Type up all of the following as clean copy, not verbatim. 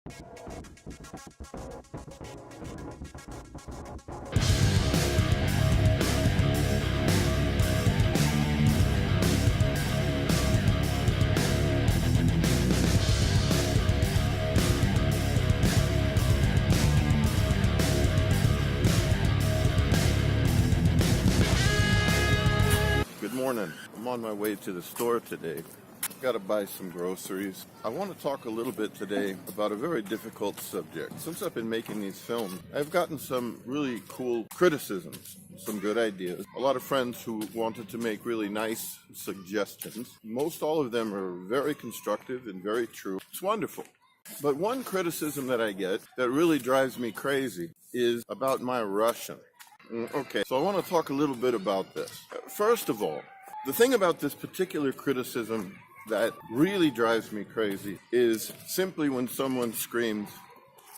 Good morning. I'm on my way to the store today. I've got to buy some groceries. I want to talk a little bit today about a very difficult subject. Since I've been making these films, I've gotten some really cool criticisms, some good ideas. A lot of friends who wanted to make really nice suggestions. Most all of them are very constructive and very true. It's wonderful. But one criticism that I get that really drives me crazy is about my Russian. Okay, so I want to talk a little bit about this. First of all, the thing about this particular criticism that really drives me crazy is simply when someone screams,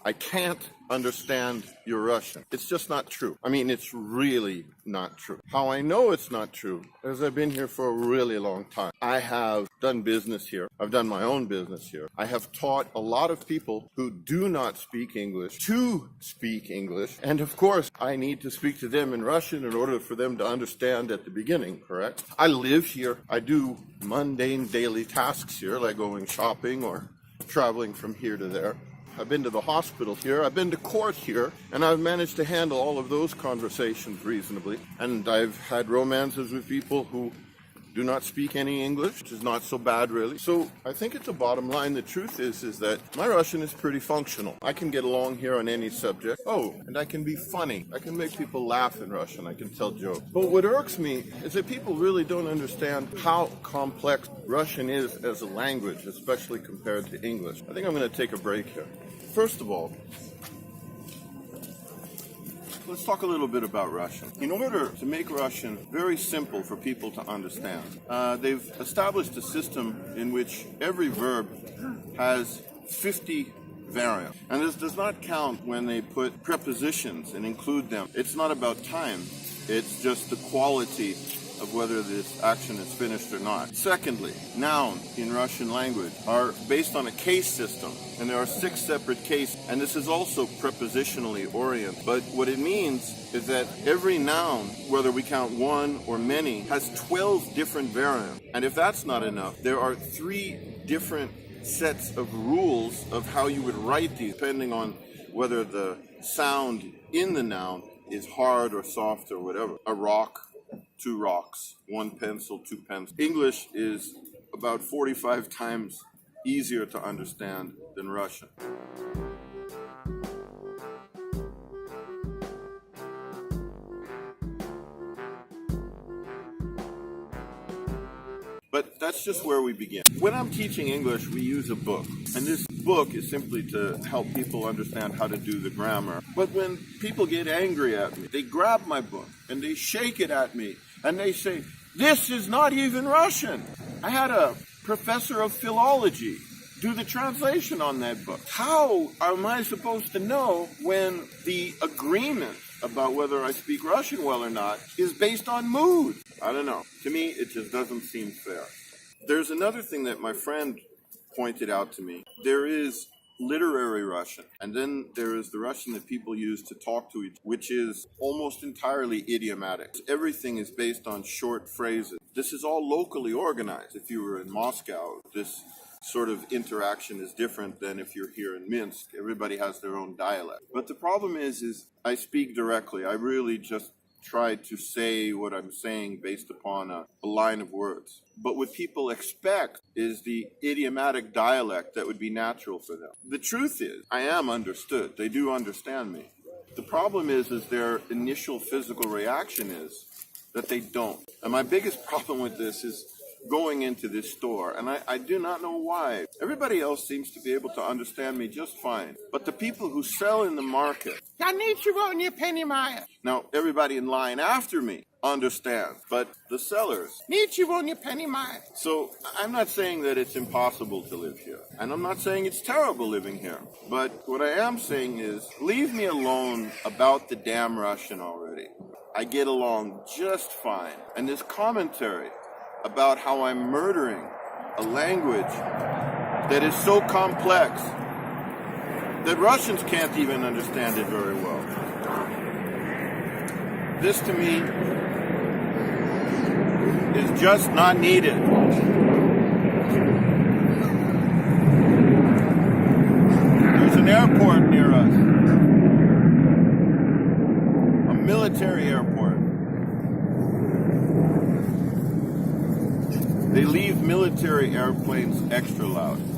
"I can't understand your Russian." It's just not true. I mean, it's really not true. How I know it's not true is I've been here for a really long time. I have done business here. I've done my own business here. I have taught a lot of people who do not speak English to speak English. And of course, I need to speak to them in Russian in order for them to understand at the beginning, correct? I live here. I do mundane daily tasks here, like going shopping or traveling from here to there. I've been to the hospital here, I've been to court here, and I've managed to handle all of those conversations reasonably. And I've had romances with people who do not speak any English, which is not so bad really. So I think at the bottom line, the truth is that my Russian is pretty functional. I can get along here on any subject. Oh, and I can be funny. I can make people laugh in Russian. I can tell jokes. But what irks me is that people really don't understand how complex Russian is as a language, especially compared to English. I think I'm going to take a break here. First of all, let's talk a little bit about Russian. In order to make Russian very simple for people to understand, they've established a system in which every verb has 50 variants. And this does not count when they put prepositions and include them. It's not about time. It's just the quality of whether this action is finished or not. Secondly, nouns in Russian language are based on a case system, and there are 6 separate cases, and this is also prepositionally oriented. But what it means is that every noun, whether we count one or many, has 12 different variants. And if that's not enough, there are 3 different sets of rules of how you would write these, depending on whether the sound in the noun is hard or soft or whatever. A rock, 2 rocks, 1 pencil, 2 pencils. English is about 45 times easier to understand than Russian. But that's just where we begin. When I'm teaching English, we use a book. And this book is simply to help people understand how to do the grammar. But when people get angry at me, they grab my book and they shake it at me and they say, "This is not even Russian." I had a professor of philology do the translation on that book. How am I supposed to know when the agreement about whether I speak Russian well or not is based on mood? I don't know. To me, it just doesn't seem fair. There's another thing that my friend pointed out to me. There is literary Russian, and then there is the Russian that people use to talk to each other, which is almost entirely idiomatic. Everything is based on short phrases. This is all locally organized. If you were in Moscow, this sort of interaction is different than if you're here in Minsk. Everybody has their own dialect. But the problem is I speak directly. I really just try to say what I'm saying based upon a line of words. But what people expect is the idiomatic dialect that would be natural for them. The truth is, I am understood. They do understand me. The problem is their initial physical reaction is that they don't. And my biggest problem with this is going into this store, and I do not know why. Everybody else seems to be able to understand me just fine. But the people who sell in the market, now everybody in line after me understands, but the sellers, so I'm not saying that it's impossible to live here, and I'm not saying it's terrible living here, but what I am saying is, leave me alone about the damn Russian already. I get along just fine. And this commentary about how I'm murdering a language that is so complex that Russians can't even understand it very well. This to me is just not needed. There's an airport near us, a military airport. They leave military airplanes extra loud.